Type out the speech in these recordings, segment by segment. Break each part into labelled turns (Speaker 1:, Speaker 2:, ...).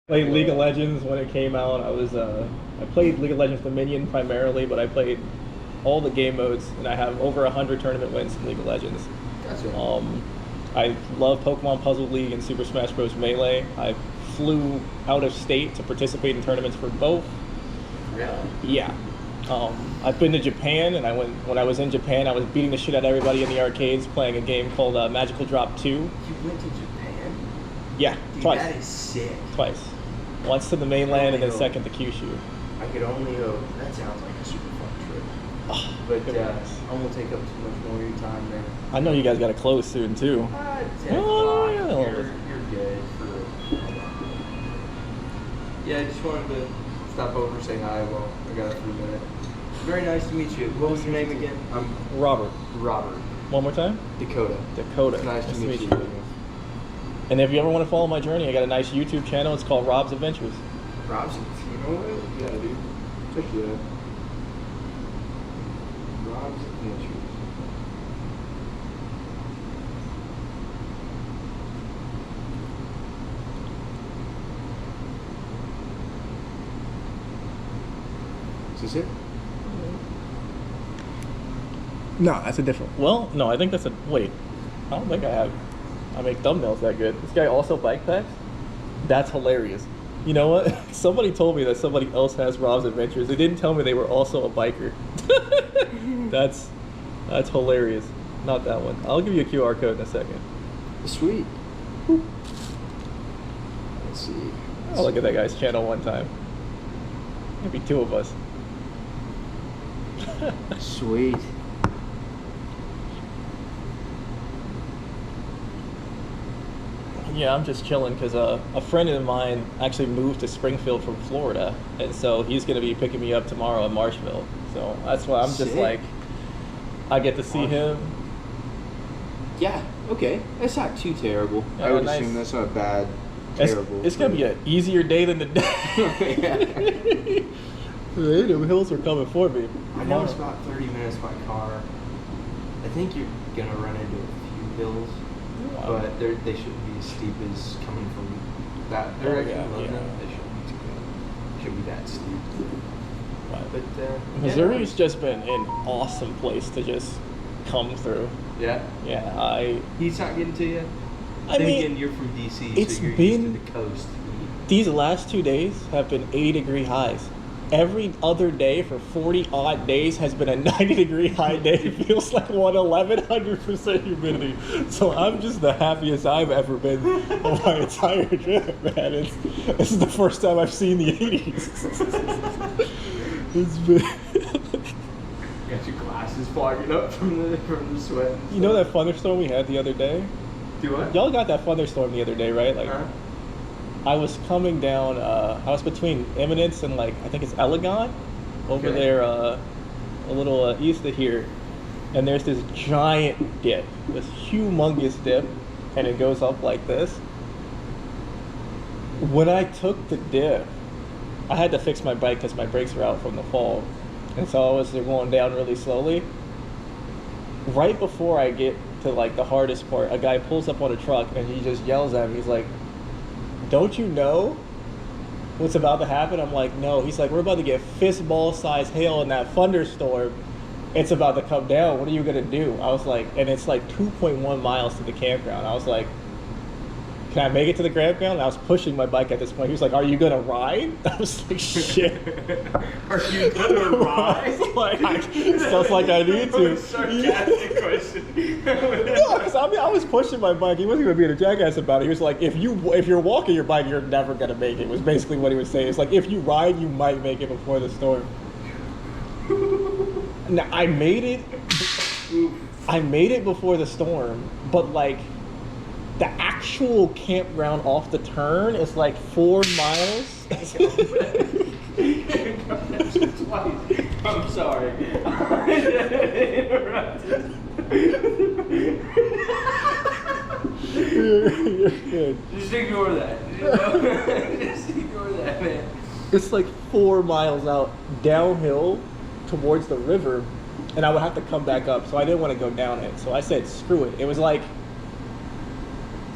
Speaker 1: Played League of Legends when it came out. I played League of Legends Dominion primarily, but I played all the game modes, and I have over 100 tournament wins in League of Legends.
Speaker 2: Gotcha.
Speaker 1: I love Pokemon Puzzle League and Super Smash Bros. Melee. I flew out of state to participate in tournaments for both.
Speaker 2: Really?
Speaker 1: Yeah. I've been to Japan, and when I was in Japan, I was beating the shit out of everybody in the arcades playing a game called Magical Drop 2.
Speaker 2: You went to Japan?
Speaker 1: Yeah,
Speaker 2: Dude,
Speaker 1: twice.
Speaker 2: that is sick.
Speaker 1: Twice. Once to the mainland and then second to Kyushu.
Speaker 2: I could only hope. That sounds like a super fun trip.
Speaker 1: Oh,
Speaker 2: But I won't take up too much more of your time there.
Speaker 1: I know you guys got to close soon too.
Speaker 2: 10
Speaker 1: Oh,
Speaker 2: o'clock.
Speaker 1: yeah.
Speaker 2: You're good. Yeah, I just wanted to stop over, say hi. Well, I got a few minutes. Very nice to meet you. What was your name again? I'm
Speaker 1: Robert.
Speaker 2: Robert.
Speaker 1: One more time?
Speaker 2: Dakota.
Speaker 1: Dakota.
Speaker 2: Nice to meet you.
Speaker 1: And if you ever want to follow my journey, I got a nice YouTube channel. It's called Rob's Adventures.
Speaker 2: Rob's, you know what? Yeah, dude. Check it out. Rob's Adventures. Is this it?
Speaker 1: No, that's a different. Well, no, I think that's a. Wait. I don't think I make thumbnails that good. This guy also bike packs? That's hilarious. You know what? Somebody told me that somebody else has Rob's Adventures. They didn't tell me they were also a biker. That's hilarious. Not that one. I'll give you a QR code in a second.
Speaker 2: Sweet. Let's see.
Speaker 1: I'll look at that guy's channel one time. Maybe two of us.
Speaker 2: Sweet.
Speaker 1: Yeah, I'm just chilling because a friend of mine actually moved to Springfield from Florida, and so he's going to be picking me up tomorrow in Marshville. So that's why I'm just like, I get to see him.
Speaker 2: Yeah, okay. That's not too terrible.
Speaker 1: Yeah,
Speaker 2: I would
Speaker 1: nice.
Speaker 2: assume that's not bad. Terrible.
Speaker 1: It's going to be an easier day than the day. The hills are coming for me.
Speaker 2: I know it's about 30 minutes by car. I think you're going to run into a few hills. But they shouldn't be as steep as coming from that direction. They shouldn't be too bad. Shouldn't be that steep. But
Speaker 1: Missouri's just been an awesome place to just come through.
Speaker 2: Yeah.
Speaker 1: Yeah,
Speaker 2: He's not getting to you.
Speaker 1: I mean,
Speaker 2: again, you're from DC,
Speaker 1: it's
Speaker 2: so you're
Speaker 1: been
Speaker 2: used to the coast.
Speaker 1: These last 2 days have been 80-degree highs. Every other day for 40 odd days has been a 90-degree high day. It feels like 100% humidity. So I'm just the happiest I've ever been on my entire trip, man. This is the first time I've seen the 80s. It's been.
Speaker 2: You got your glasses fogging up from the sweat.
Speaker 1: You know that thunderstorm we had the other day?
Speaker 2: Do what?
Speaker 1: Y'all got that thunderstorm the other day, right? Like. I was coming down, I was between Eminence and I think it's Elegant, over there a little east of here. And there's this giant dip, this humongous dip, and it goes up like this. When I took the dip, I had to fix my bike because my brakes were out from the fall. And so I was going down really slowly. Right before I get to the hardest part, a guy pulls up on a truck and he just yells at me. He's like, "Don't you know what's about to happen?" I'm like, "No." He's like, "We're about to get fistball-sized hail in that thunderstorm. It's about to come down. What are you going to do?" I was like, and it's 2.1 miles to the campground. I was like, "Can I make it to the campground?" And I was pushing my bike at this point. He was like, "Are you going to ride?" I was like, "Shit."
Speaker 2: Are you going to ride?
Speaker 1: Stuff like I need to.
Speaker 2: Sarcastic question.
Speaker 1: No, because I was pushing my bike. He wasn't going to be a jackass about it. He was like, if you're walking your bike, you're never going to make it, was basically what he was saying. It's like, if you ride, you might make it before the storm. Now, I made it before the storm, but the actual campground off the turn is 4 miles.
Speaker 2: I'm sorry. Interrupted.
Speaker 1: You're good.
Speaker 2: Just ignore that. Just ignore that, man.
Speaker 1: It's 4 miles out downhill towards the river, and I would have to come back up, so I didn't want to go down it. So I said, screw it. It was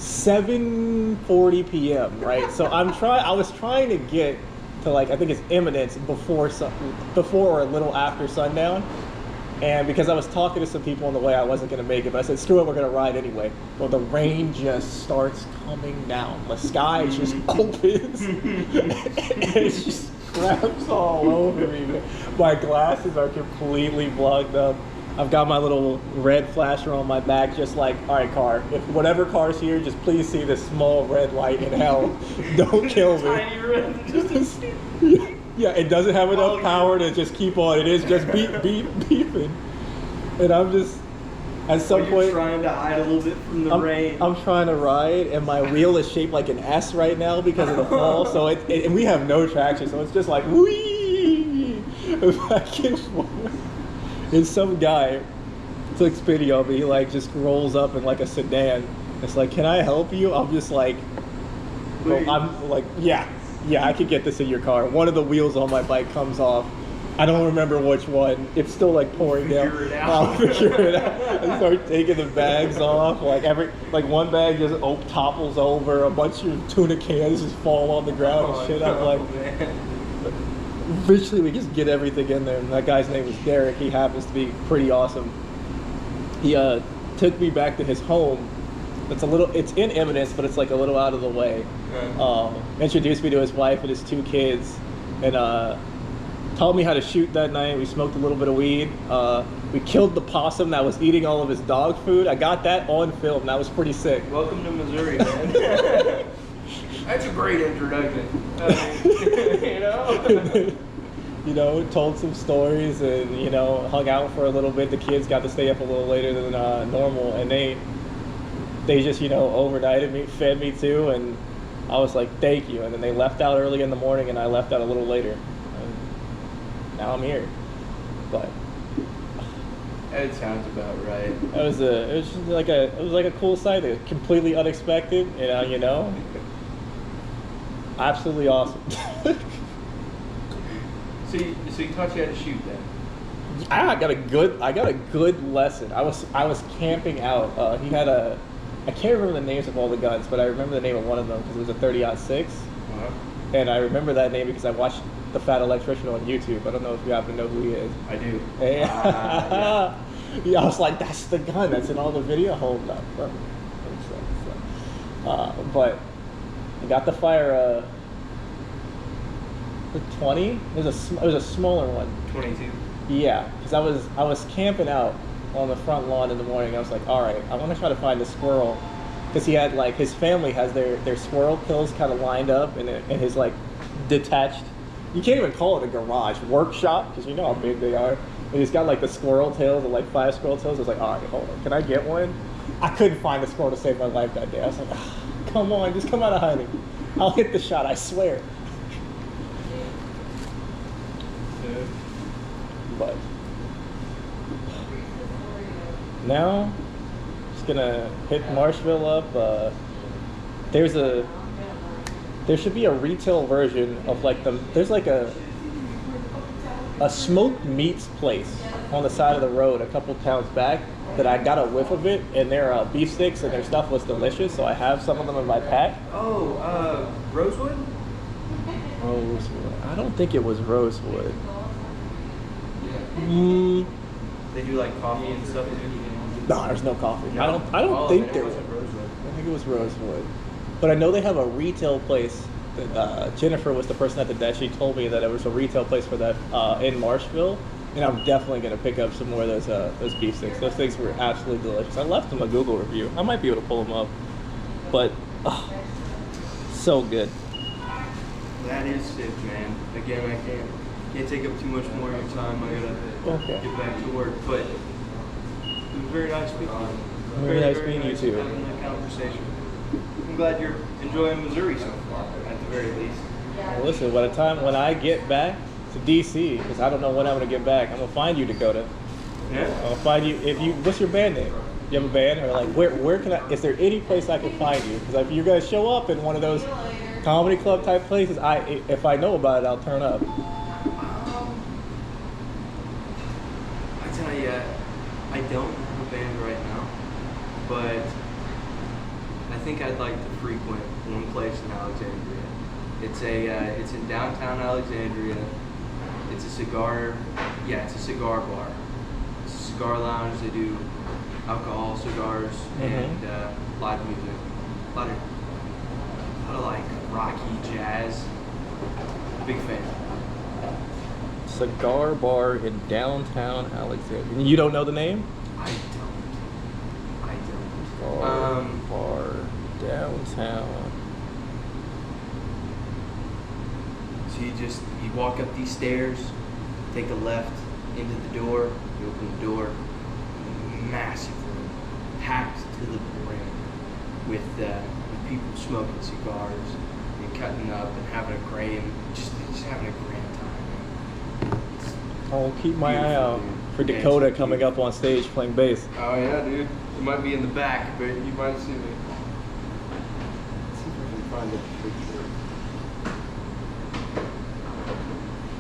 Speaker 1: 7:40 p.m. Right, so I was trying to get to like I think it's Eminence before or a little after sundown, and because I was talking to some people on the way, I wasn't gonna make it, but I said screw it, we're gonna ride anyway. Well, the rain just starts coming down. The sky just opens, and it just crabs all over me. My glasses are completely blocked up. I've got my little red flasher on my back, just like, all right, car, if whatever car's here, just please see this small red light in hell. Don't kill me.
Speaker 2: Tiny red, just a
Speaker 1: Yeah, it doesn't have enough power to just keep on. It is just beeping. And I'm just, at some point,
Speaker 2: trying to hide a little bit from the rain.
Speaker 1: I'm trying to ride, and my wheel is shaped like an S right now because of the fall. So and we have no traction, so it's just like whee back and forth. And some guy took pity on me. He like just rolls up in like a sedan. It's like, can I help you? I'm just like, well, I'm like, yeah, I could get this in your car. One of the wheels on my bike comes off. I don't remember which one. It's still like pouring down. I'll figure it out. I start taking the bags off. Like one bag just topples over. A bunch of tuna cans just fall on the ground and shit. I'm like, eventually we just get everything in there. And that guy's name was Derek. He happens to be pretty awesome. He took me back to his home. It's in Eminence, but it's like a little out of the way. Introduced me to his wife and his 2 kids, and taught me how to shoot that night. We smoked a little bit of weed. We killed the possum that was eating all of his dog food. I got that on film. That was pretty sick.
Speaker 2: Welcome to Missouri, man. That's a great introduction.
Speaker 1: You know, told some stories and, you know, hung out for a little bit. The kids got to stay up a little later than normal, and they just, you know, overnighted me, fed me too, and I was like, thank you. And then they left out early in the morning, and I left out a little later. And now I'm here. But
Speaker 2: that sounds about right.
Speaker 1: It was just like a cool sight. It was completely unexpected, you know. Absolutely awesome.
Speaker 2: So he taught you how to shoot then?
Speaker 1: I got a good lesson. I was camping out. He had I can't remember the names of all the guns, but I remember the name of one of them because it was a 30-06.
Speaker 2: Uh-huh.
Speaker 1: And I remember that name because I watched The Fat Electrician on YouTube. I don't know if you happen to know who he is.
Speaker 2: I do.
Speaker 1: Yeah. Yeah, I was like, that's the gun that's in all the video. Hold up. But I got the fire the 20. It was a smaller one.
Speaker 2: 22.
Speaker 1: Yeah, because I was camping out on the front lawn in the morning. I was like, all right, I want to try to find a squirrel, because he had like his family has their squirrel kills kind of lined up in his like detached. You can't even call it a garage workshop because you know how big they are. And he's got like the squirrel tails, like 5 squirrel tails. I was like, all right, hold on, can I get one? I couldn't find a squirrel to save my life that day. I was like, come on, just come out of hiding. I'll hit the shot, I swear. But now, just gonna hit Marshville up. There should be a retail version of like there's like a smoked meats place on the side of the road a couple towns back that I got a whiff of it, and their beef sticks and their stuff was delicious, so I have some of them in my pack.
Speaker 2: Oh, Rosewood?
Speaker 1: Rosewood. I don't think it was Rosewood.
Speaker 2: They do like coffee and stuff too.
Speaker 1: No, there's no coffee.
Speaker 2: No?
Speaker 1: I don't think there was.
Speaker 2: Rosewood.
Speaker 1: I think it was Rosewood. But I know they have a retail place. That, Jennifer was the person at the desk. She told me that it was a retail place for that in Marshville, and I'm definitely gonna pick up some more of those beef sticks. Those things were absolutely delicious. I left them a Google review. I might be able to pull them up, but so good.
Speaker 2: That is sick, man. Again, I can't take up too much more of your time. I gotta get back to work, but it was very nice speaking to you.
Speaker 1: Very nice meeting you too.
Speaker 2: Having that conversation. I'm glad you're enjoying Missouri so far, at the very least.
Speaker 1: Well, listen, by the time when I get back to DC, because I don't know when I'm gonna get back, I'm gonna find you, Dakota.
Speaker 2: Yeah.
Speaker 1: I'll find you. What's your band name? You have a band, or like where can I? Is there any place I can find you? Because if you guys show up in one of those comedy club type places, if I know about it, I'll turn up.
Speaker 2: I tell you, I don't have a band right now, but I think I'd like to frequent one place in Alexandria. It's in downtown Alexandria. It's a cigar bar. It's a cigar lounge. They do alcohol, cigars, and live music. A lot of like rocky jazz. Big fan.
Speaker 1: Cigar bar in downtown Alexandria. You don't know the name?
Speaker 2: I don't.
Speaker 1: Bar downtown.
Speaker 2: So you walk up these stairs, take a left into the door, you open the door, massive room, packed to the brim with people smoking cigars and cutting up and having a just having a grand time.
Speaker 1: I'll keep my eye out
Speaker 2: Dude.
Speaker 1: for Dakota coming up on stage playing bass.
Speaker 2: Oh yeah, dude. It might be in the back, but you might see me. Let's see if I can find a picture.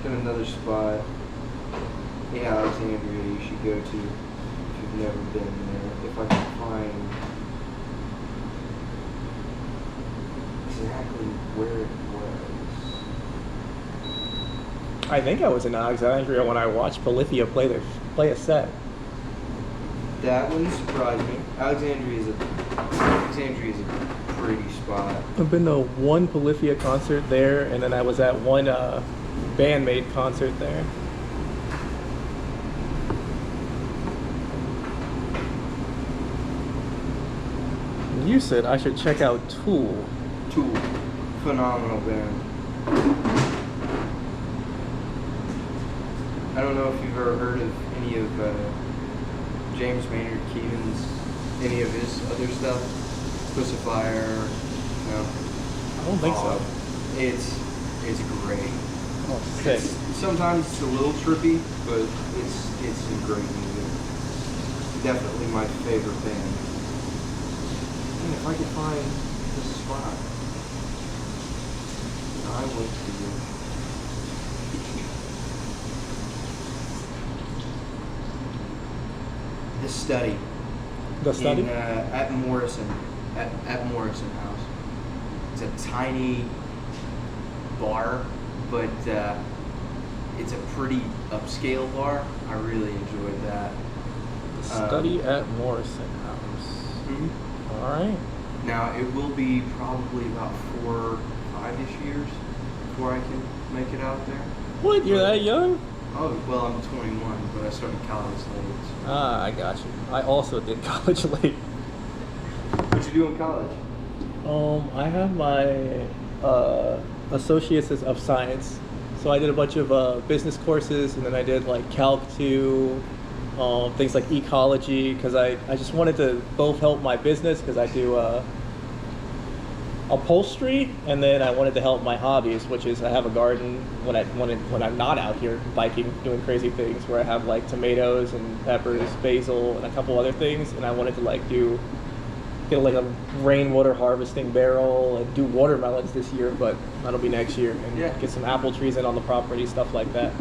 Speaker 2: Got another spot in Alexandria you should go to if you've never been there. If I can find exactly where it was.
Speaker 1: I think I was in Alexandria when I watched Polyphia play a set.
Speaker 2: That wouldn't surprise me. Alexandria is a pretty spot.
Speaker 1: I've been to one Polyphia concert there, and then I was at one Bandmate concert there. You said I should check out Tool.
Speaker 2: Tool, phenomenal band. I don't know if you've ever heard of any of James Maynard Keenan's, any of his other stuff. Puss of Fire, no.
Speaker 1: I don't think so.
Speaker 2: It's great.
Speaker 1: Oh, sick.
Speaker 2: Sometimes it's a little trippy, but it's some great music. Definitely my favorite band. And if I could find this spot, I went to. The Study.
Speaker 1: The Study?
Speaker 2: At Morrison House. It's a tiny bar, but it's a pretty upscale bar. I really enjoyed that.
Speaker 1: The Study at Morrison House.
Speaker 2: Mm-hmm.
Speaker 1: All right.
Speaker 2: Now it will be probably about 4-5-ish years before I can make it out there.
Speaker 1: What? You're that young?
Speaker 2: Oh, well, I'm 21, but I started college late. So.
Speaker 1: Ah, I got you. I also did college late.
Speaker 2: What'd you do in college?
Speaker 1: I have my Associates of Science. So I did a bunch of business courses, and then I did like Calc 2, things like ecology, because I just wanted to both help my business, because I do upholstery, and then I wanted to help my hobbies, which is I have a garden when I'm not out here biking, doing crazy things, where I have like tomatoes and peppers, basil, and a couple other things, and I wanted to like get like a rainwater harvesting barrel and do watermelons this year, but that'll be next year, and get some apple trees in on the property, stuff like that.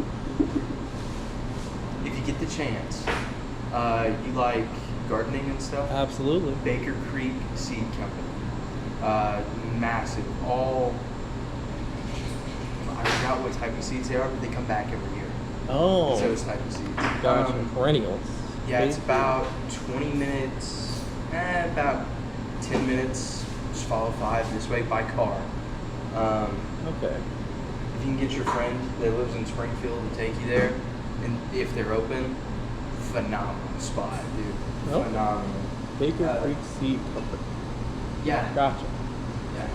Speaker 2: If you get the chance, you like gardening and stuff?
Speaker 1: Absolutely.
Speaker 2: Baker Creek Seed Company. Massive. I forgot what type of seeds they are, but they come back every year.
Speaker 1: Oh.
Speaker 2: It's those type of seeds.
Speaker 1: Gotcha. Perennials.
Speaker 2: Yeah, it's about 20 minutes, about 10 minutes, just follow 5 this way by car.
Speaker 1: Okay.
Speaker 2: If you can get your friend that lives in Springfield to take you there, and if they're open, phenomenal spot, dude.
Speaker 1: Okay.
Speaker 2: Phenomenal.
Speaker 1: Baker Creek Seed Company.
Speaker 2: Yeah.
Speaker 1: Gotcha.
Speaker 2: Yeah.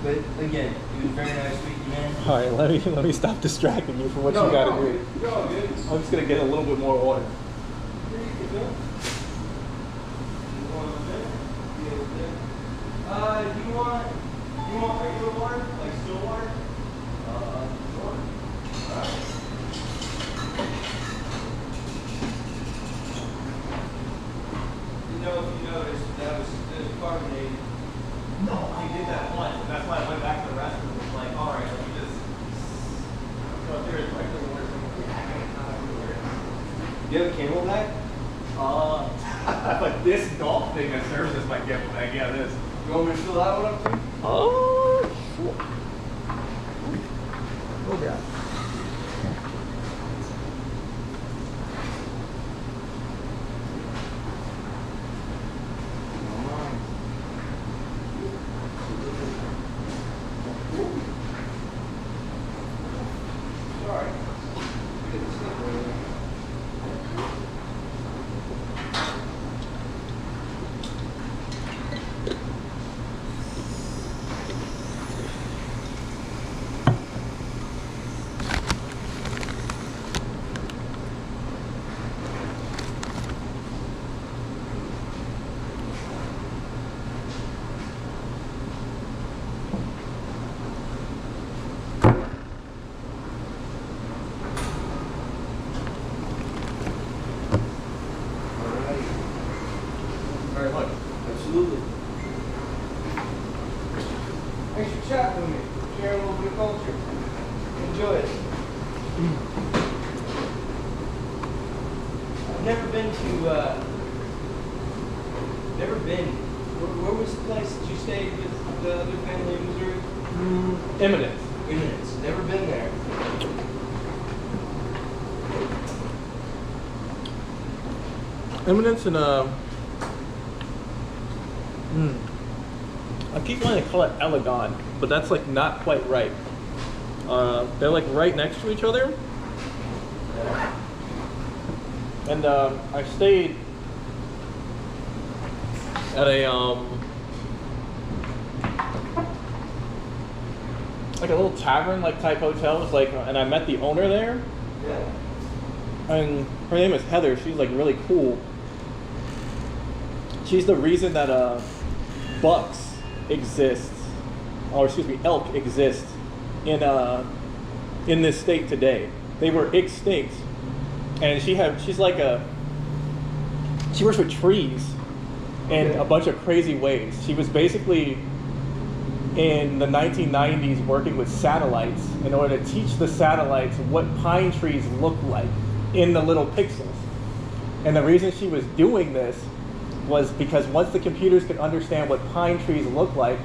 Speaker 2: But again, it was very nice meeting you, man.
Speaker 1: All right, let me stop distracting you from what you got to do.
Speaker 2: You're all good.
Speaker 1: I'm just gonna get a little bit more water.
Speaker 2: Do you want regular water, like still water? Sure. Alright. You know, if you noticed, that was carbonated.
Speaker 1: No, I did that once, and that's why I went back to the restroom. It was like, all right, let me just go through it. Like,
Speaker 2: Do you have a Camelback?
Speaker 1: but this golf thing that serves as my gift bag. Yeah, it is.
Speaker 2: You want me to fill that one up too?
Speaker 1: Oh, sure. Oh, yeah.
Speaker 2: Sorry.
Speaker 1: Very much.
Speaker 2: Absolutely. Thanks for chatting with me. Sharing a little bit of culture. Enjoy it. I've never been to, where was the place that you stayed with the other family in Missouri?
Speaker 1: Eminence.
Speaker 2: Eminence. Never been there.
Speaker 1: Eminence and I keep wanting to call it Elegon, but that's like not quite right. They're like right next to each other. And I stayed at a like a little tavern like type hotel. It was like, and I met the owner there.
Speaker 2: Yeah.
Speaker 1: And her name is Heather. She's like really cool. She's the reason that bucks exist, or excuse me, elk exist in this state today. They were extinct, and she works with trees in a bunch of crazy ways. She was basically in the 1990s working with satellites in order to teach the satellites what pine trees look like in the little pixels. And the reason she was doing this was because once the computers could understand what pine trees look like,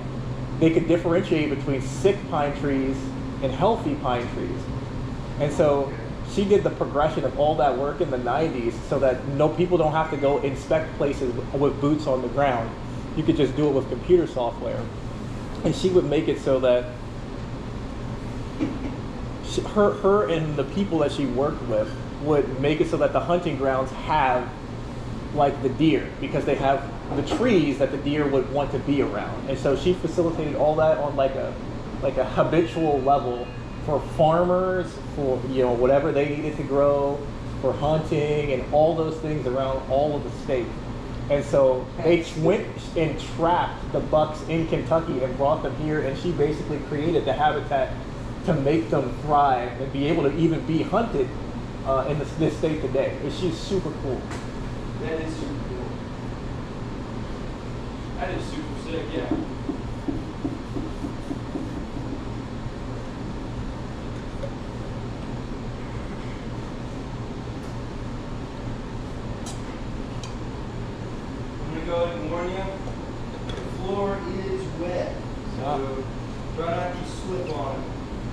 Speaker 1: they could differentiate between sick pine trees and healthy pine trees. And so she did the progression of all that work in the 90s so that people don't have to go inspect places with boots on the ground. You could just do it with computer software. And she would make it so that her and the people that she worked with would make it so that the hunting grounds have like the deer, because they have the trees that the deer would want to be around. And so she facilitated all that on like a habitual level for farmers, for whatever they needed to grow, for hunting and all those things around all of the state. And so they went and trapped the bucks in Kentucky and brought them here, and she basically created the habitat to make them thrive and be able to even be hunted in this state today. And she's super cool.
Speaker 2: That is super cool. That is super sick, yeah. I'm gonna go ahead and warn you, the floor is wet. So try not to slip on it.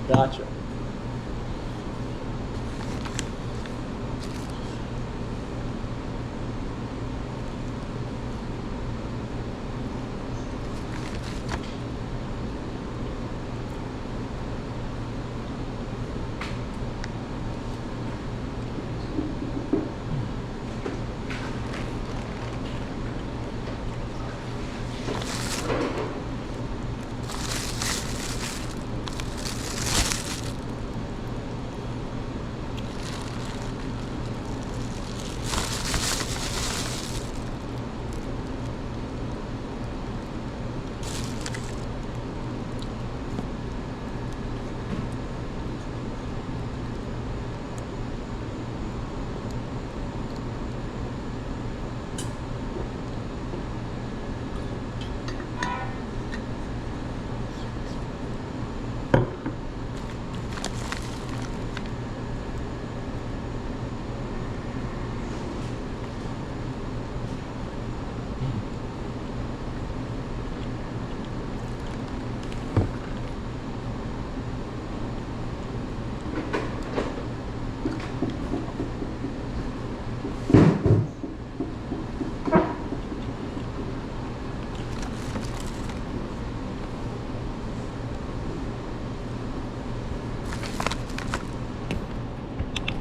Speaker 1: Gotcha.